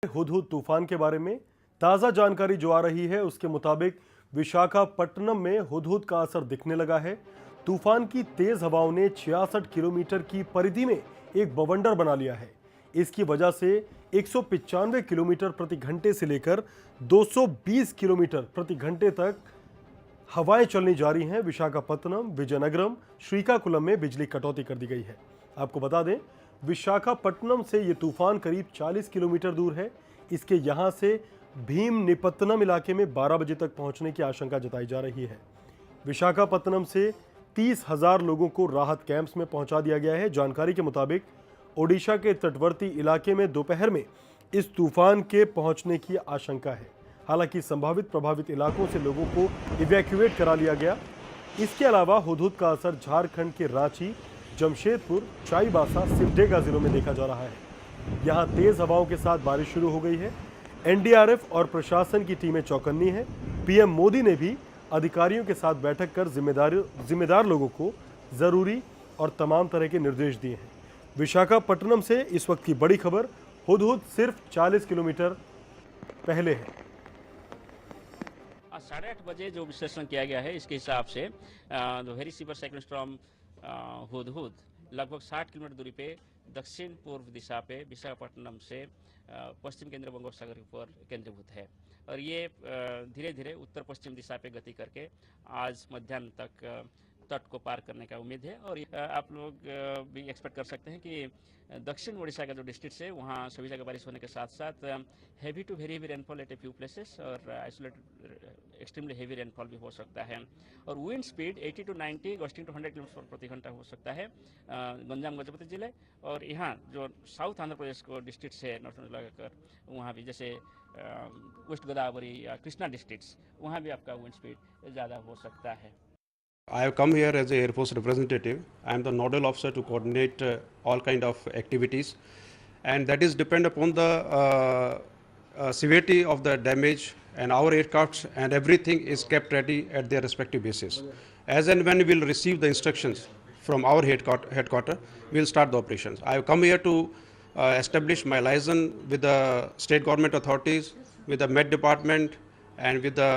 हुदहुद तूफान के बारे में ताज़ा जानकारी जो आ रही है उसके मुताबिक विशाखापट्टनम में हुदहुद का असर दिखने लगा है। तूफान की तेज हवाओं ने 66 किलोमीटर की परिधि में एक बवंडर बना लिया है। इसकी वजह से 195 किलोमीटर प्रति घंटे से लेकर 220 किलोमीटर प्रति घंटे तक हवाएं चलनी जारी हैं। विशाखापट्टनम, विजयनगरम, श्रीकाकुलम में बिजली कटौती कर दी गई है। आपको बता दें, विशाखापट्टनम से ये तूफान करीब 40 किलोमीटर दूर है। इसके यहां से भीमनिपत्तनम इलाके में 12 बजे तक पहुंचने की आशंका जताई जा रही है। विशाखापट्टनम से 30,000 लोगों को राहत कैंप्स में पहुंचा दिया गया है। जानकारी के मुताबिक ओडिशा के तटवर्ती इलाके में दोपहर में इस तूफान के पहुंचने की आशंका है। हालांकि संभावित प्रभावित इलाकों से लोगों को इवैक्यूएट करा लिया गया। इसके अलावा हुदहुद का असर झारखंड के रांची, जमशेदपुर, चाईबासा, सिमडेगा जिलों में देखा जा रहा है। यहां तेज हवाओं के साथ बारिश शुरू हो गई है। एनडीआरएफ और प्रशासन की टीमें चौकन्नी हैं। पीएम मोदी ने भी अधिकारियों के साथ बैठक कर जिम्मेदार लोगों को जरूरी और तमाम तरह के निर्देश दिए हैं। विशाखापट्टनम से इस वक्त की बड़ी खबर, हुदहुद सिर्फ 40 किलोमीटर पहले है। 8:30 बजे जो विश्लेषण किया गया है, इसके हिसाब से very sewer cyclone storm Hudhud लगभग 60 किलोमीटर दूरी पे दक्षिण पूर्व दिशा पे विशाखापट्टनम से पश्चिम केंद्रीय बंगोपसागर के ऊपर केंद्रीभूत है और ये धीरे धीरे उत्तर पश्चिम दिशा पे गति करके आज मध्याह्न तक तट को पार करने का उम्मीद है। और आप लोग भी एक्सपेक्ट कर सकते हैं कि दक्षिण ओडिशा का जो डिस्ट्रिक्ट है वहाँ सभी जगह बारिश होने के साथ साथ heavy to very heavy rainfall at a few places और आइसोलेटेड एक्सट्रीमली हेवी रेनफॉल भी हो सकता है। और wind speed 80 to 90 gusting to 100 kilometre प्रति घंटा हो सकता है गंजाम गजपति जिले और यहाँ जो साउथ आंध्र प्रदेश को डिस्ट्रिक्ट है नॉर्थन लगाकर वहाँ भी जैसे वेस्ट गोदावरी या कृष्णा डिस्ट्रिक्ट्स वहाँ भी आपका विंड स्पीड ज़्यादा हो सकता है। I have come here as a Air Force representative. I am the nodal officer to coordinate all kind of activities, and that is depend upon the severity of the damage, and our aircrafts and everything is kept ready at their respective bases. As and when we will receive the instructions from our headquarter, we will start the operations. I have come here to establish my liaison with the state government authorities, with the Met Department, and with the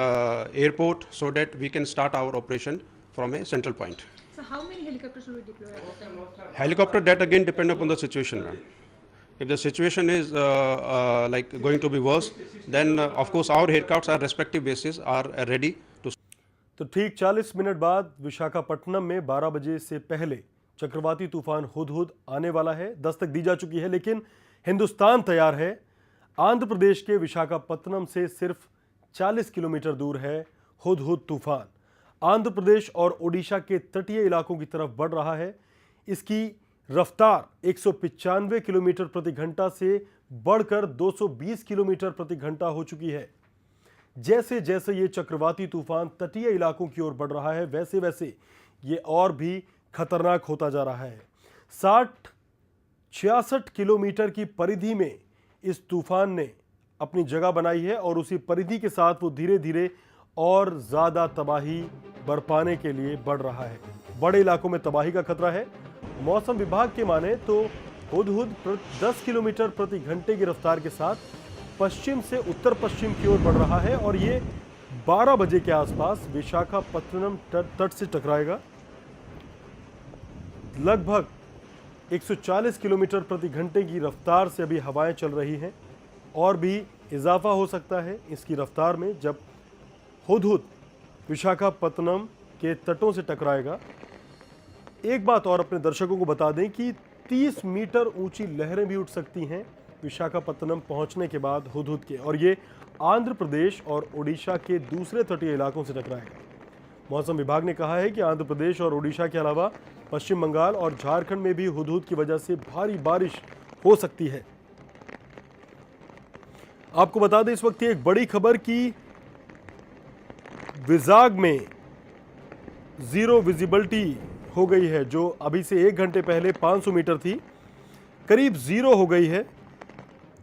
airport, so that we can start our operation from a central point. So how many helicopters will be deployed at the time? Helicopter, that again depend upon the situation, ma'am. If the situation is like going to be worse, then of course our aircrafts at respective bases are ready to. तो ठीक 40 minute बाद विशाखापट्टनम में 12 बजे से पहले चक्रवाती तूफान हुदहुद आने वाला है। दस्तक दी जा चुकी है, लेकिन हिंदुस्तान तैयार है। आंध्र प्रदेश के विशाखापट्टनम से सिर्फ 40 किलोमीटर दूर है हुदहुद तूफान। आंध्र प्रदेश और ओडिशा के तटीय इलाकों की तरफ बढ़ रहा है। इसकी रफ्तार 195 किलोमीटर प्रति घंटा से बढ़कर 220 किलोमीटर प्रति घंटा हो चुकी है। जैसे जैसे ये चक्रवाती तूफान तटीय इलाकों की ओर बढ़ रहा है, वैसे वैसे ये और भी खतरनाक होता जा रहा है। 66 किलोमीटर की परिधि में इस तूफान ने अपनी जगह बनाई है और उसी परिधि के साथ वो धीरे धीरे और ज़्यादा तबाही बरपाने के लिए बढ़ रहा है। बड़े इलाकों में तबाही का खतरा है। मौसम विभाग के माने तो हुदहुद 10 किलोमीटर प्रति घंटे की रफ्तार के साथ पश्चिम से उत्तर पश्चिम की ओर बढ़ रहा है और ये 12 बजे के आसपास विशाखापट्टनम तट से टकराएगा। लगभग 140 किलोमीटर प्रति घंटे की रफ्तार से अभी हवाएं चल रही हैं और भी इजाफा हो सकता है इसकी रफ्तार में जब हुदहुद विशाखापट्टनम के तटों से टकराएगा। एक बात और अपने दर्शकों को बता दें कि 30 मीटर ऊंची लहरें भी उठ सकती हैं विशाखापट्टनम पहुंचने के बाद हुदहुद के, और ये आंध्र प्रदेश और ओडिशा के दूसरे तटीय इलाकों से टकराएगा। मौसम विभाग ने कहा है कि आंध्र प्रदेश और ओडिशा के अलावा पश्चिम बंगाल और झारखंड में भी हुदहुद की वजह से भारी बारिश हो सकती है। आपको बता दें इस वक्त एक बड़ी खबर की विजाग में जीरो विजिबिलिटी हो गई है, जो अभी से 1 घंटे पहले 500 मीटर थी, करीब जीरो हो गई है।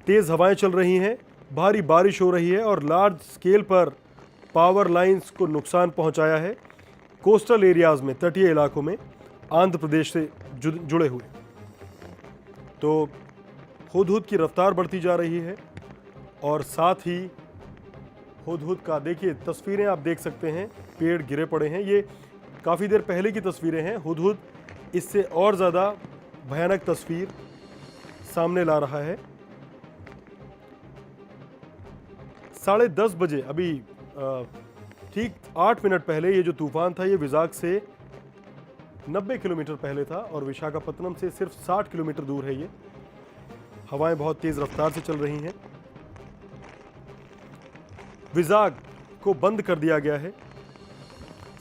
तेज हवाएं चल रही हैं, भारी बारिश हो रही है और लार्ज स्केल पर पावर लाइंस को नुकसान पहुंचाया है। कोस्टल एरियाज में, तटीय इलाकों में आंध्र प्रदेश से जुड़े हुए। तो हुदहुद की रफ्तार बढ़ती जा रही है और साथ ही हुदहुद का देखिए तस्वीरें आप देख सकते हैं, पेड़ गिरे पड़े हैं। ये काफ़ी देर पहले की तस्वीरें हैं। हुदहुद इससे और ज़्यादा भयानक तस्वीर सामने ला रहा है। 10:30 बजे अभी ठीक 8 मिनट पहले ये जो तूफान था ये विजाग से 90 किलोमीटर पहले था और विशाखापत्तनम से सिर्फ 60 किलोमीटर दूर है ये। हवाएं बहुत तेज रफ्तार से चल रही हैं। विजाग को बंद कर दिया गया है।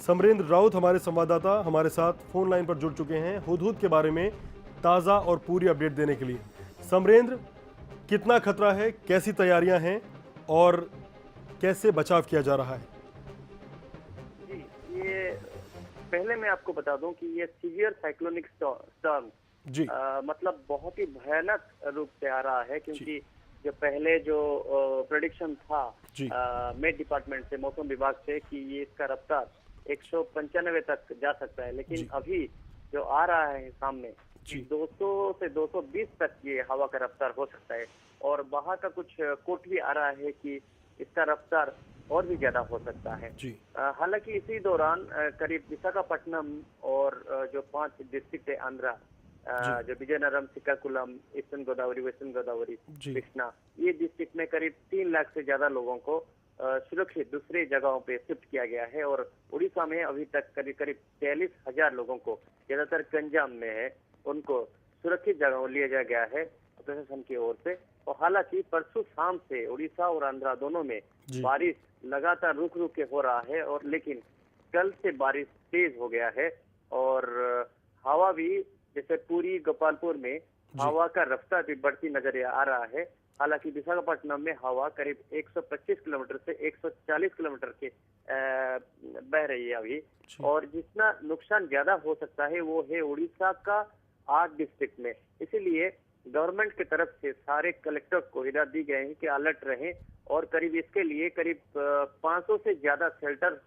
समरेंद्र राउत हमारे संवाददाता हमारे साथ फोन लाइन पर जुड़ चुके हैं हुदहुद के बारे में ताज़ा और पूरी अपडेट देने के लिए। समरेंद्र, कितना खतरा है, कैसी तैयारियां हैं और कैसे बचाव किया जा रहा है? जी, ये पहले मैं आपको बता दूं कि ये सीवियर साइक्लोनिक स्टॉर्म जी मतलब बहुत ही भयानक रूप से आ रहा है, क्योंकि जो पहले जो प्रेडिक्शन था मेट डिपार्टमेंट से, मौसम विभाग से, कि ये इसका रफ्तार 195 तक जा सकता है, लेकिन अभी जो आ रहा है सामने 200 से 220 तक ये हवा का रफ्तार हो सकता है। और वहाँ का कुछ कोट भी आ रहा है कि इसका रफ्तार और भी ज्यादा हो सकता है। हालांकि इसी दौरान करीब विशाखापट्टनम और जो 5 डिस्ट्रिक्ट है आंध्रा, जो विजयनगरम, श्रीकाकुलम, ईस्टर्न गोदावरी, वेस्टर्न गोदावरी, कृष्णा, ये डिस्ट्रिक्ट में करीब 3 लाख से ज्यादा लोगों को सुरक्षित दूसरे जगहों पे शिफ्ट किया गया है। और उड़ीसा में अभी तक करीब 43,000 लोगों को, ज्यादातर गंजाम में है, उनको सुरक्षित जगहों लिया जा गया है प्रशासन की ओर से। और हालांकि परसों शाम से उड़ीसा और आंध्रा दोनों में बारिश लगातार रुक रुक के हो रहा है, और लेकिन कल से बारिश तेज हो गया है। और हवा भी, जैसे पूरी गोपालपुर में हवा का रफ्तार भी बढ़ती नजर आ रहा है। हालांकि विशाखापट्टनम में हवा करीब 125 किलोमीटर से 140 किलोमीटर के बह रही है अभी। और जितना नुकसान ज्यादा हो सकता है वो है उड़ीसा का 8 डिस्ट्रिक्ट में। इसीलिए गवर्नमेंट की तरफ से सारे कलेक्टर को हिदायत दी गई है कि अलर्ट रहें, और करीब इसके लिए करीब 500 से ज्यादा शेल्टर,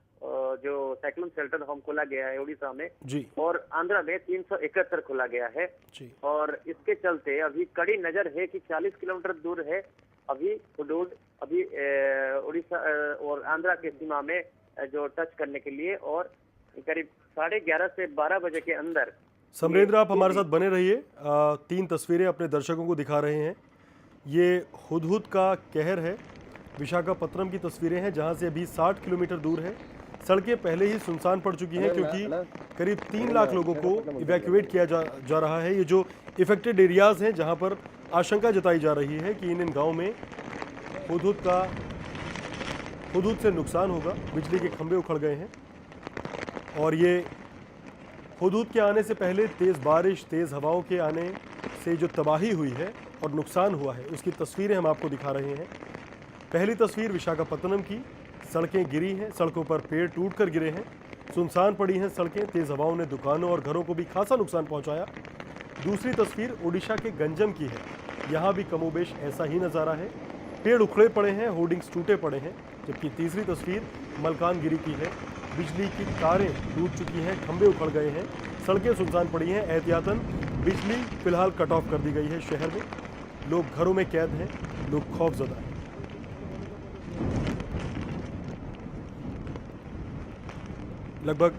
जो साइक्लोन शेल्टर होम खोला गया है उड़ीसा में, और आंध्रा में 371 खोला गया है। और इसके चलते अभी कड़ी नजर है कि 40 किलोमीटर दूर है अभी हुदहुद, अभी उड़ीसा और आंध्रा के सीमा में जो टच करने के लिए, और करीब 11:30 से 12 बजे के अंदर। समरेंद्र, आप हमारे साथ बने रहिए। 3 तस्वीरें अपने दर्शकों को दिखा रहे हैं। ये हुदहुद का कहर है। विशाखापत्तनम की तस्वीरें हैं जहां से अभी 60 किलोमीटर दूर है। सड़कें पहले ही सुनसान पड़ चुकी हैं क्योंकि करीब 3 लाख लोगों को इवैक्यूएट किया जा रहा है। ये जो इफेक्टेड एरियाज हैं जहां पर आशंका जताई जा रही है कि इन गाँव में हुदहुद से नुकसान होगा। बिजली के खंभे उखड़ गए हैं और ये हुदहुद के आने से पहले तेज़ बारिश, तेज़ हवाओं के आने से जो तबाही हुई है और नुकसान हुआ है उसकी तस्वीरें हम आपको दिखा रहे हैं। पहली तस्वीर विशाखापत्तनम की, सड़कें गिरी हैं, सड़कों पर पेड़ टूटकर गिरे हैं, सुनसान पड़ी हैं सड़कें, तेज़ हवाओं ने दुकानों और घरों को भी खासा नुकसान पहुंचाया। दूसरी तस्वीर उड़ीसा के गंजम की है। यहाँ भी कमोबेश ऐसा ही नज़ारा है, पेड़ उखड़े पड़े हैं, होर्डिंग्स टूटे पड़े हैं। जबकि तीसरी तस्वीर मलकानगिरी की है। बिजली की तारें टूट चुकी हैं, खंभे उखड़ गए हैं, सड़कें सुनसान पड़ी हैं। एहतियातन बिजली फिलहाल कट ऑफ कर दी गई है शहर में। लोग घरों में कैद हैं, लोग खौफजदा हैं। लगभग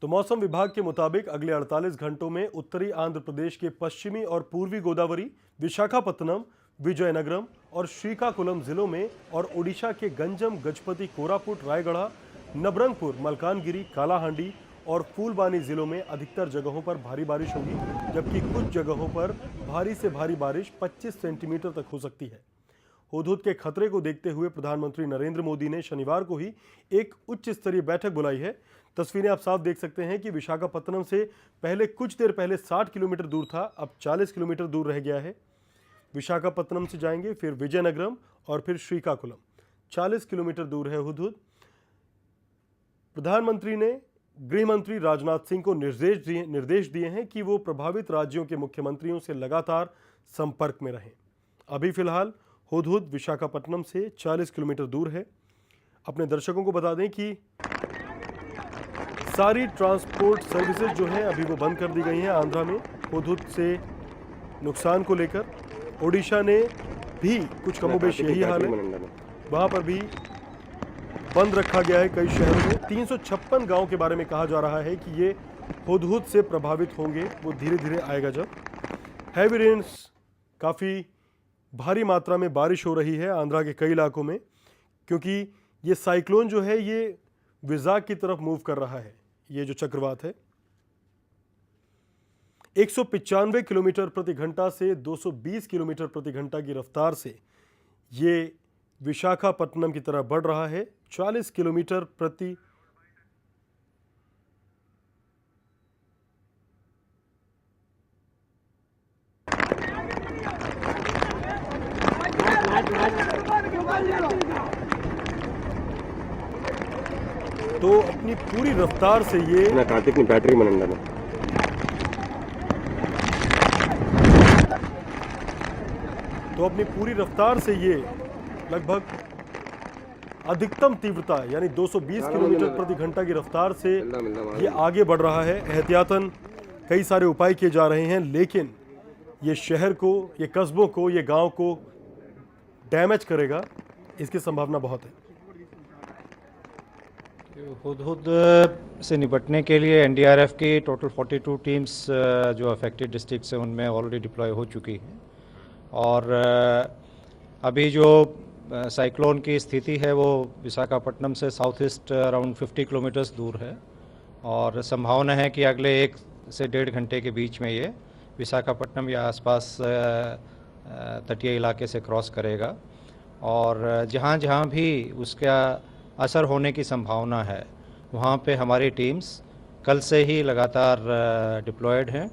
तो मौसम विभाग के मुताबिक अगले 48 घंटों में उत्तरी आंध्र प्रदेश के पश्चिमी और पूर्वी गोदावरी, विशाखापत्तनम, विजयनगरम और श्रीकाकुलम जिलों में और ओडिशा के गंजम, गजपति, कोरापुट, रायगढ़, नबरंगपुर, मलकानगिरी, कालाहांडी और फूलबानी जिलों में अधिकतर जगहों पर भारी बारिश होगी, जबकि कुछ जगहों पर भारी से भारी बारिश 25 सेंटीमीटर तक हो सकती है। हुदहुद के खतरे को देखते हुए प्रधानमंत्री नरेंद्र मोदी ने शनिवार को ही एक उच्च स्तरीय बैठक बुलाई है। तस्वीरें आप साफ देख सकते हैं कि विशाखापत्तनम से पहले कुछ देर पहले 60 किलोमीटर दूर था, अब 40 किलोमीटर दूर रह गया है। विशाखापत्तनम से जाएंगे, फिर विजयनगरम और फिर श्रीकाकुलम। 40 किलोमीटर दूर है हुदहुद। प्रधानमंत्री ने गृह मंत्री राजनाथ सिंह को निर्देश दिए हैं कि वो प्रभावित राज्यों के मुख्यमंत्रियों से लगातार संपर्क में रहें। अभी फिलहाल हुदहुद विशाखापट्टनम से 40 किलोमीटर दूर है। अपने दर्शकों को बता दें कि सारी ट्रांसपोर्ट सर्विसेज जो हैं अभी वो बंद कर दी गई हैं आंध्रा में हुदहुद से नुकसान को लेकर। ओडिशा ने भी कुछ कमोबेश यही हाल है, वहाँ पर भी बंद रखा गया है कई शहरों में। 356 गांव के बारे में कहा जा रहा है कि ये हुदहुद से प्रभावित होंगे, वो धीरे धीरे आएगा जब। हैवी रेन्स, काफ़ी भारी मात्रा में बारिश हो रही है आंध्रा के कई इलाकों में, क्योंकि ये साइक्लोन जो है ये विजाग की तरफ मूव कर रहा है। ये जो चक्रवात है 195 किलोमीटर प्रति घंटा से 220 किलोमीटर प्रति घंटा की रफ्तार से ये विशाखापट्टनम की तरफ बढ़ रहा है। 40 किलोमीटर प्रति तो अपनी पूरी रफ्तार से ये कार्तिक बैटरी मనండి तो अपनी पूरी रफ्तार से ये लगभग अधिकतम तीव्रता यानी 220 किलोमीटर प्रति घंटा की रफ्तार से ये आगे बढ़ रहा है। एहतियातन कई सारे उपाय किए जा रहे हैं, लेकिन ये शहर को, ये कस्बों को, ये गांव को डैमेज करेगा, इसकी संभावना बहुत है। हुदहुद से निपटने के लिए एनडीआरएफ की टोटल 42 टीम्स जो अफेक्टेड डिस्ट्रिक्ट्स हैं उनमें ऑलरेडी डिप्लॉय हो चुकी हैं और अभी जो साइक्लोन की स्थिति है वो विशाखापट्टनम से साउथ ईस्ट अराउंड 50 किलोमीटर्स दूर है और संभावना है कि अगले 1 से 1.5 घंटे के बीच में ये विशाखापट्टनम या आसपास तटीय इलाके से क्रॉस करेगा और जहाँ जहाँ भी उसका असर होने की संभावना है वहाँ पे हमारी टीम्स कल से ही लगातार डिप्लॉयड हैं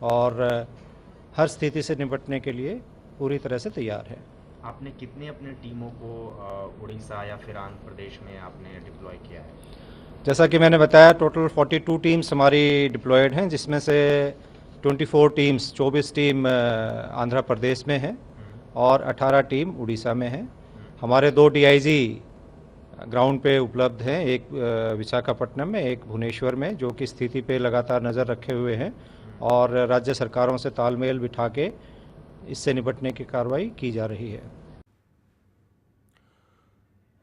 और हर स्थिति से निपटने के लिए पूरी तरह से तैयार है। आपने कितनी अपनी टीमों को उड़ीसा या फिर आंध्र प्रदेश में आपने डिप्लॉय किया है? जैसा कि मैंने बताया टोटल 42 टीम्स हमारी डिप्लॉयड हैं, जिसमें से 24 टीम आंध्र प्रदेश में है और 18 टीम उड़ीसा में है। हमारे 2 डीआईजी ग्राउंड पे उपलब्ध हैं, एक विशाखापट्टनम में, एक भुवनेश्वर में, जो कि स्थिति पे लगातार नज़र रखे हुए हैं और राज्य सरकारों से तालमेल बिठा के इससे निपटने की कार्रवाई की जा रही है।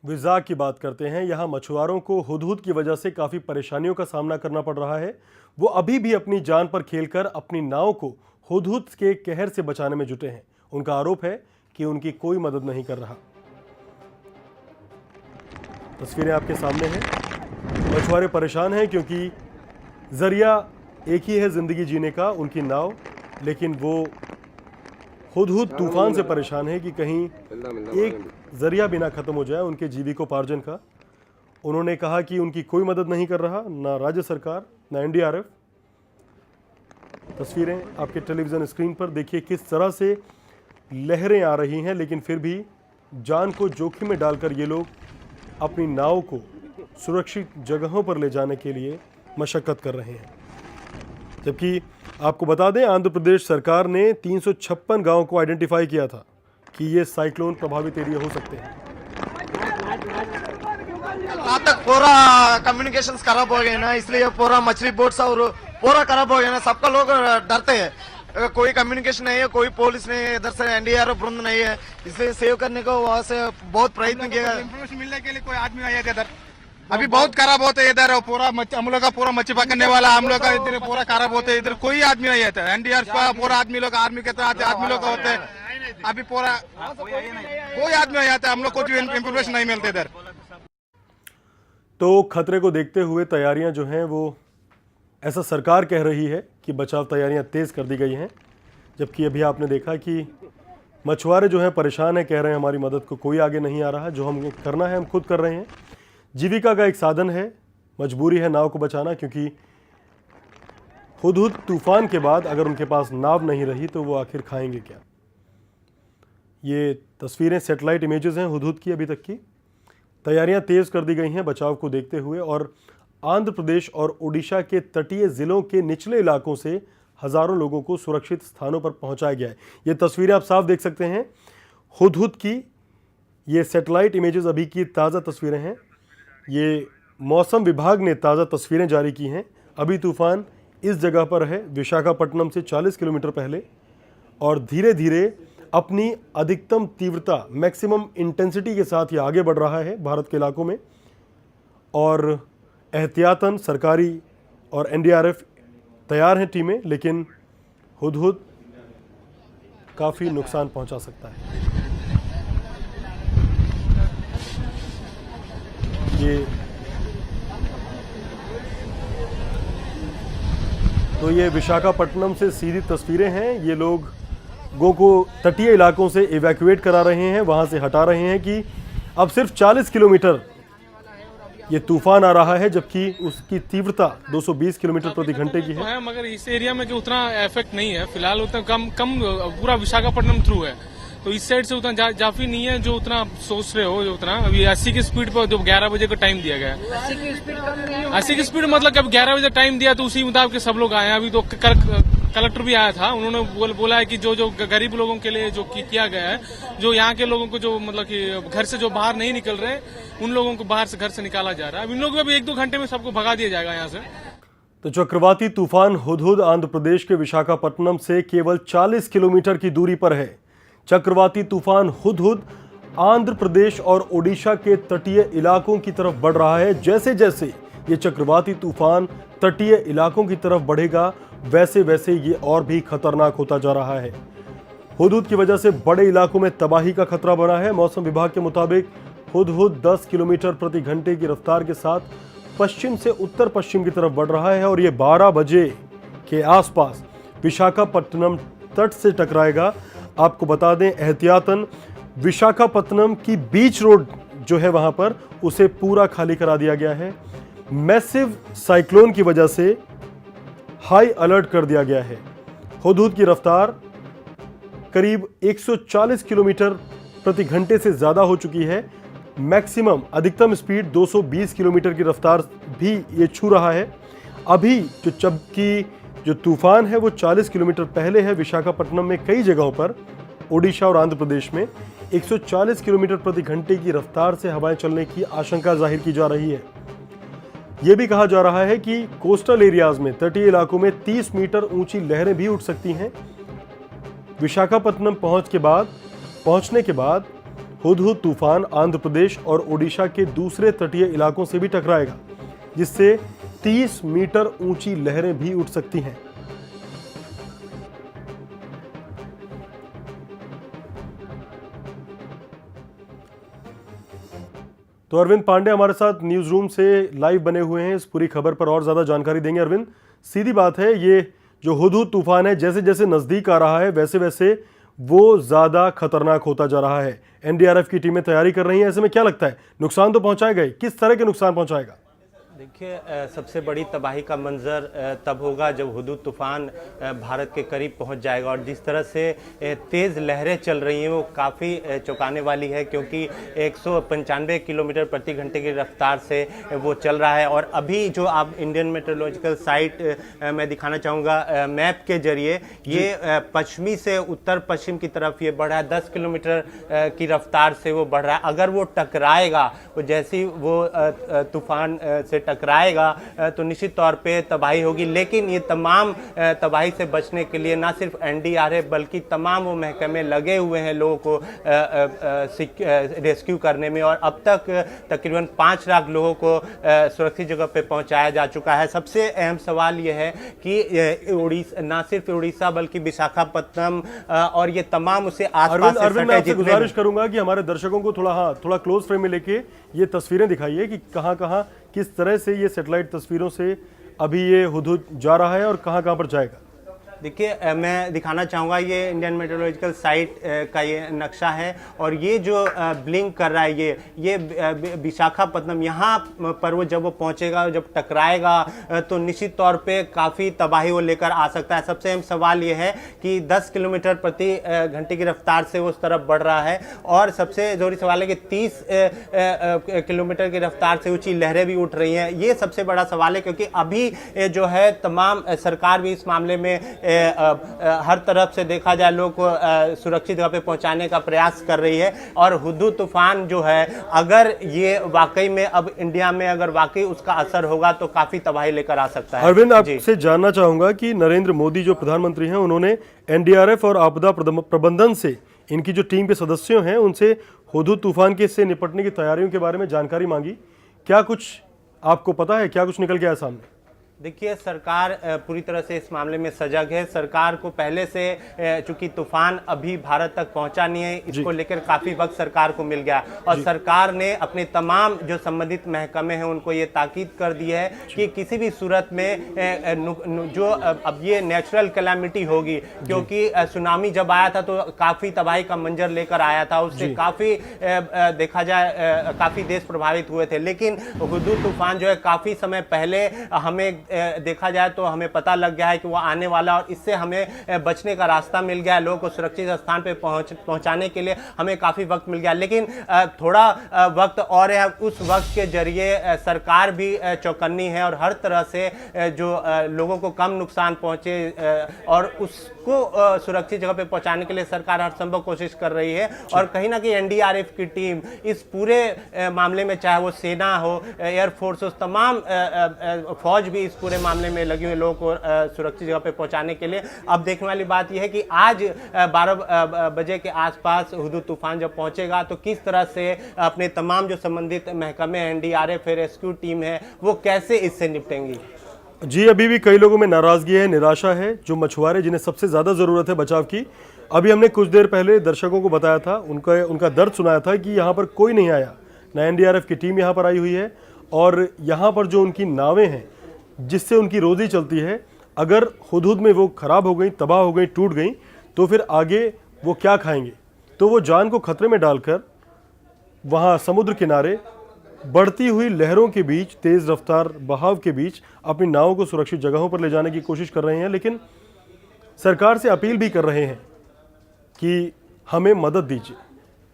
विजाग की बात करते हैं। यहाँ मछुआरों को हुदहुद की वजह से काफ़ी परेशानियों का सामना करना पड़ रहा है। वो अभी भी अपनी जान पर खेलकर अपनी नाव को हुदहुद के कहर से बचाने में जुटे हैं। उनका आरोप है कि उनकी कोई मदद नहीं कर रहा। तस्वीरें आपके सामने हैं। मछुआरे परेशान हैं क्योंकि जरिया एक ही है जिंदगी जीने का, उनकी नाव, लेकिन वो हुदहुद तूफान से परेशान है कि कहीं एक जरिया बिना खत्म हो जाए उनके जीविकोपार्जन का। उन्होंने कहा कि उनकी कोई मदद नहीं कर रहा, ना राज्य सरकार, ना एनडीआरएफ। तस्वीरें आपके टेलीविजन स्क्रीन पर देखिए किस तरह से लहरें आ रही हैं, लेकिन फिर भी जान को जोखिम में डालकर ये लोग अपनी नाव को सुरक्षित जगहों पर ले जाने के लिए मशक्कत कर रहे हैं। जबकि आपको बता दें, आंध्र प्रदेश सरकार ने 356 गांवों को आइडेंटिफाई किया था कि ये साइक्लोन प्रभावित एरिया हो सकते हैं। आज तक पूरा कम्युनिकेशंस खराब हो गए ना, इसलिए पूरा मछली बोट्स और पूरा खराब हो गया ना, सबका लोग डरते हैं। कोई कम्युनिकेशन नहीं है, कोई पुलिस नहीं है, इधर से एनडीआरएफ वृंद नहीं है, इसलिए सेव करने को वहाँ से बहुत प्रयत्न किया। इन्फॉर्मेशन मिलने के लिए कोई आदमी नहीं है इधर, अभी बहुत खराब होते है इधर। पूरा हम लोग का पूरा मच्छी पकड़ने वाला हम लोग का इधर पूरा खराब होते है, इधर कोई आदमी नहीं है। एनडीआरएफ का पूरा आदमी लोग, आर्मी के तरह आदमी लोग होते हैं, अभी पूरा कोई आदमी नहीं आता, हम लोग को इन्फॉर्मेशन नहीं मिलते इधर। तो खतरे को देखते हुए तैयारियां जो हैं वो, ऐसा सरकार कह रही है कि बचाव तैयारियां तेज़ कर दी गई हैं, जबकि अभी आपने देखा कि मछुआरे जो हैं परेशान हैं, कह रहे हैं हमारी मदद को कोई आगे नहीं आ रहा, जो हम करना है हम खुद कर रहे हैं। जीविका का एक साधन है, मजबूरी है नाव को बचाना, क्योंकि हुदहुद तूफान के बाद अगर उनके पास नाव नहीं रही तो वो आखिर खाएंगे क्या। ये तस्वीरें सैटेलाइट इमेजेस हैं हुदहुद की। अभी तक की तैयारियां तेज़ कर दी गई हैं बचाव को देखते हुए, और आंध्र प्रदेश और ओडिशा के तटीय ज़िलों के निचले इलाकों से हज़ारों लोगों को सुरक्षित स्थानों पर पहुंचाया गया है। ये तस्वीरें आप साफ देख सकते हैं हुदहुद की। ये सैटेलाइट इमेजेस अभी की ताज़ा तस्वीरें हैं। ये मौसम विभाग ने ताज़ा तस्वीरें जारी की हैं। अभी तूफान इस जगह पर है, विशाखापट्टनम से 40 किलोमीटर पहले, और धीरे धीरे अपनी अधिकतम तीव्रता, मैक्सिमम इंटेंसिटी के साथ ये आगे बढ़ रहा है भारत के इलाकों में। और एहतियातन सरकारी और एनडीआरएफ तैयार हैं टीमें, लेकिन हुदहुद काफ़ी नुकसान पहुंचा सकता है। ये विशाखापट्टनम से सीधी तस्वीरें हैं। ये लोगों को तटीय इलाकों से इवैक्यूएट करा रहे हैं, वहां से हटा रहे हैं कि अब सिर्फ 40 किलोमीटर ये तूफान आ रहा है, जबकि उसकी तीव्रता 220 किलोमीटर प्रति घंटे की है। मगर इस एरिया में जो उतना इफेक्ट नहीं है फिलहाल, उतना कम पूरा विशाखापट्टनम थ्रू है, तो इस साइड से उतना जाफी नहीं है जो उतना सोच रहे हो। जो उतना अभी 80 की स्पीड पर जो 11 बजे का टाइम दिया गया है, 80 की स्पीड मतलब कब 11 बजे टाइम दिया तो उसी मुताबिक सब लोग आए हैं। अभी तो कलेक्टर भी आया था, उन्होंने बोला है कि जो गरीब लोगों के लिए जो किया गया है, जो यहाँ के लोगों को जो मतलब कि घर से जो बाहर नहीं निकल रहे, उन लोगों को बाहर से घर से निकाला जा रहा है। अब इन लोगों को अभी 1-2 घंटे में सबको भगा दिया जाएगा यहाँ से। तो चक्रवाती तूफान हुदहुद आंध्र प्रदेश के विशाखापट्टनम से केवल 40 किलोमीटर की दूरी पर है। चक्रवाती तूफान हुदहुद आंध्र प्रदेश और ओडिशा के तटीय इलाकों की तरफ बढ़ रहा है। जैसे जैसे ये चक्रवाती तूफान तटीय इलाकों की तरफ बढ़ेगा, वैसे वैसे ये और भी खतरनाक होता जा रहा है। हुदहुद की वजह से बड़े इलाकों में तबाही का खतरा बना है। मौसम विभाग के मुताबिक हुदहुद 10 किलोमीटर प्रति घंटे की रफ्तार के साथ पश्चिम से उत्तर पश्चिम की तरफ बढ़ रहा है और ये 12 बजे के आसपास विशाखापट्टनम तट से टकराएगा। आपको बता दें, एहतियातन विशाखापट्टनम की बीच रोड जो है वहां पर, उसे पूरा खाली करा दिया गया है। मैसिव साइक्लोन की वजह से हाई अलर्ट कर दिया गया है। हुदहुद की रफ्तार करीब 140 किलोमीटर प्रति घंटे से ज्यादा हो चुकी है। मैक्सिमम अधिकतम स्पीड 220 किलोमीटर की रफ्तार भी ये छू रहा है। अभी जो तूफान है वो 40 किलोमीटर पहले है। विशाखापट्टनम में कई जगहों पर ओडिशा और आंध्र प्रदेश में 140 किलोमीटर प्रति घंटे की रफ्तार से हवाएं चलने की आशंका जाहिर की जा रही है। यह भी कहा जा रहा है कि कोस्टल एरियाज में, तटीय इलाकों में 30 मीटर ऊंची लहरें भी उठ सकती हैं। विशाखापट्टनम पहुंचने के बाद हुदहुद तूफान आंध्र प्रदेश और ओडिशा के दूसरे तटीय इलाकों से भी टकराएगा, जिससे 30 मीटर ऊंची लहरें भी उठ सकती हैं। तो अरविंद पांडे हमारे साथ न्यूज रूम से लाइव बने हुए हैं, इस पूरी खबर पर और ज्यादा जानकारी देंगे। अरविंद, सीधी बात है, ये जो हुदहुद तूफान है जैसे जैसे नजदीक आ रहा है वैसे वैसे वो ज्यादा खतरनाक होता जा रहा है। एनडीआरएफ की टीमें तैयारी कर रही हैं, ऐसे में क्या लगता है नुकसान तो पहुंचाएगा ही, किस तरह के नुकसान पहुंचाएगा? देखिए, सबसे बड़ी तबाही का मंजर तब होगा जब हुदहुद तूफान भारत के करीब पहुंच जाएगा। और जिस तरह से तेज़ लहरें चल रही हैं वो काफ़ी चौंकाने वाली है, क्योंकि 195 किलोमीटर प्रति घंटे की रफ्तार से वो चल रहा है। और अभी जो आप इंडियन मेट्रोलॉजिकल साइट मैं दिखाना चाहूँगा मैप के जरिए, ये पश्चिमी से उत्तर पश्चिम की तरफ ये बढ़ रहा है। 10 किलोमीटर की रफ्तार से वो बढ़ रहा है। अगर वो टकराएगा, वो जैसी वो तूफान से टकराएगा तो निश्चित तौर पे तबाही होगी। लेकिन ये तमाम तबाही से बचने के लिए ना सिर्फ एनडीआरएफ बल्कि तमाम वो महकमे लगे हुए हैं लोगों को रेस्क्यू करने में। और अब तक तकरीबन 5 लाख लोगों को सुरक्षित जगह पे पहुंचाया जा चुका है। सबसे अहम सवाल ये है कि ना सिर्फ उड़ीसा बल्कि विशाखापट्टनम और ये तमाम उसे आसपास से अरविंद, मैं आपसे गुजारिश करूंगा कि हमारे दर्शकों को थोड़ा क्लोज फ्रेम में लेके ये तस्वीरें दिखाइए कि कहां किस तरह से ये सैटेलाइट तस्वीरों से अभी ये हुदहुद जा रहा है और कहां पर जाएगा। देखिए, मैं दिखाना चाहूँगा, ये इंडियन मेट्रोलॉजिकल साइट का ये नक्शा है और ये जो ब्लिंक कर रहा है ये विशाखापट्टनम, यहाँ पर वो जब वो पहुँचेगा, जब टकराएगा तो निश्चित तौर पे काफ़ी तबाही वो लेकर आ सकता है। सबसे अहम सवाल ये है कि 10 किलोमीटर प्रति घंटे की रफ्तार से वो उस तरफ बढ़ रहा है और सबसे ज़रूरी सवाल है कि 30 किलोमीटर की रफ्तार से ऊँची लहरें भी उठ रही हैं। ये सबसे बड़ा सवाल है, क्योंकि अभी जो है तमाम सरकार भी इस मामले में हर तरफ से देखा जाए लोग को सुरक्षित जगह पे पहुंचाने का प्रयास कर रही है। और हुदूद तूफान जो है, अगर ये वाकई में अब इंडिया में अगर वाकई उसका असर होगा तो काफी तबाही लेकर आ सकता है। अरविंद, आपसे जानना चाहूंगा कि नरेंद्र मोदी जो प्रधानमंत्री हैं, उन्होंने एनडीआरएफ और आपदा प्रबंधन से, इनकी जो टीम के सदस्य हैं, उनसे हुदूद तूफान के से निपटने की तैयारियों के बारे में जानकारी मांगी। क्या कुछ आपको पता है, क्या कुछ निकल के आया सामने? देखिए, सरकार पूरी तरह से इस मामले में सजग है। सरकार को पहले से, चूंकि तूफान अभी भारत तक पहुंचा नहीं है, इसको लेकर काफी वक्त सरकार को मिल गया और सरकार ने अपने तमाम जो संबंधित महकमे हैं उनको ये ताकीद कर दी है कि किसी भी सूरत में जो अब ये नेचुरल कैलामिटी होगी, क्योंकि सुनामी जब आया था तो काफी तबाही का मंजर लेकर आया था, उससे काफी देखा जाए काफी देश प्रभावित हुए थे। लेकिन हुदूद तूफान जो है काफी समय पहले हमें देखा जाए तो हमें पता लग गया है कि वो आने वाला, और इससे हमें बचने का रास्ता मिल गया है। लोगों को सुरक्षित स्थान पे पहुंचाने के लिए हमें काफी वक्त मिल गया, लेकिन थोड़ा वक्त और है। उस वक्त के जरिए सरकार भी चौकन्नी है और हर तरह से जो लोगों को कम नुकसान पहुंचे और उसको सुरक्षित जगह पे पहुंचाने के लिए सरकार हर संभव कोशिश कर रही है। और कहीं ना कहीं एनडीआरएफ की टीम इस पूरे मामले में, चाहे वो सेना हो, एयरफोर्स हो, तमाम फौज भी इस पूरे मामले में लगी हुई लोगों को सुरक्षित जगह पे पहुंचाने के लिए। अब देखने वाली बात यह है कि आज 12 बजे के आसपास हुदूद तूफान जब पहुंचेगा तो किस तरह से अपने तमाम जो संबंधित महकमे, एनडीआरएफ, रेस्क्यू टीम है, वो कैसे इससे निपटेंगी। जी, अभी भी कई लोगों में नाराजगी है, निराशा है, जो मछुआरे जिन्हें सबसे ज्यादा जरूरत है बचाव की। अभी हमने कुछ देर पहले दर्शकों को बताया था, उनका दर्द सुनाया था कि यहाँ पर कोई नहीं आया, ना एनडीआरएफ की टीम यहाँ पर आई हुई है, और यहाँ पर जो उनकी नावें हैं जिससे उनकी रोजी चलती है, अगर हुदूद में वो खराब हो गई, तबाह हो गई, टूट गई, तो फिर आगे वो क्या खाएंगे। तो वो जान को खतरे में डालकर वहाँ समुद्र किनारे बढ़ती हुई लहरों के बीच, तेज रफ्तार बहाव के बीच अपनी नावों को सुरक्षित जगहों पर ले जाने की कोशिश कर रहे हैं। लेकिन सरकार से अपील भी कर रहे हैं कि हमें मदद दीजिए।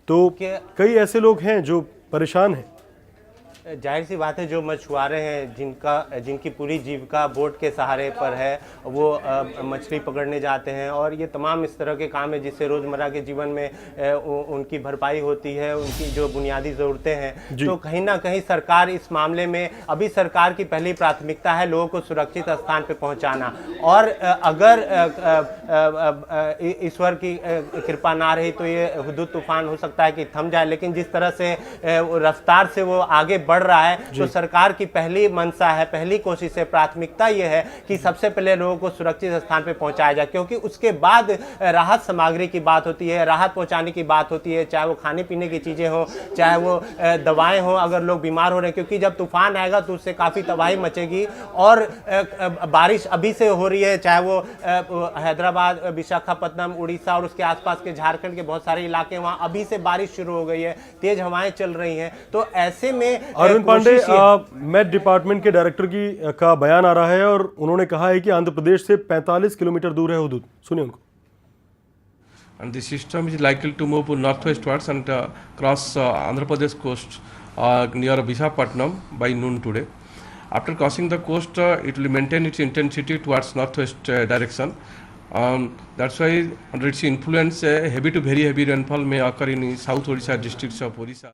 तो कई ऐसे लोग हैं जो परेशान हैं। जाहिर सी बात है, जो मछुआरे हैं जिनकी पूरी जीविका बोट के सहारे पर है, वो मछली पकड़ने जाते हैं और ये तमाम इस तरह के काम है जिससे रोज़मर्रा के जीवन में उनकी भरपाई होती है, उनकी जो बुनियादी ज़रूरतें हैं। तो कहीं ना कहीं सरकार इस मामले में, अभी सरकार की पहली प्राथमिकता है लोगों को सुरक्षित स्थान पर पहुँचाना। और अगर ईश्वर की कृपा ना रही तो ये हुदूद तूफान हो सकता है कि थम जाए, लेकिन जिस तरह से रफ्तार से वो आगे बढ़ रहा है, तो सरकार की पहली मंशा है, पहली कोशिश है, प्राथमिकता यह है कि सबसे पहले लोगों को सुरक्षित स्थान पे पहुंचाया जाए, क्योंकि उसके बाद राहत सामग्री की बात होती है, राहत पहुंचाने की बात होती है, चाहे वो खाने पीने की चीजें हो, चाहे वो दवाएं हो, अगर लोग बीमार हो रहे हैं, क्योंकि जब तूफान आएगा तो उससे काफी तबाही मचेगी। और बारिश अभी से हो रही है, चाहे वो हैदराबाद, विशाखापट्टनम, उड़ीसा और उसके आसपास के झारखंड के बहुत सारे इलाके, वहां अभी से बारिश शुरू हो गई है, तेज हवाएं चल रही हैं। तो ऐसे में अरविंद पांडे, मेट डिपार्टमेंट के डायरेक्टर का बयान आ रहा है और उन्होंने कहा है कि आंध्र प्रदेश से 45 किलोमीटर दूर है हुदूद। सुनिए उनको। And the system is likely to move northwestwards and cross Andhra Pradesh coast near Visakhapatnam by noon today. After crossing the coast, it will maintain its intensity towards northwest direction. That's why under its influence, heavy to very heavy rainfall may occur in South Odisha districts of Odisha.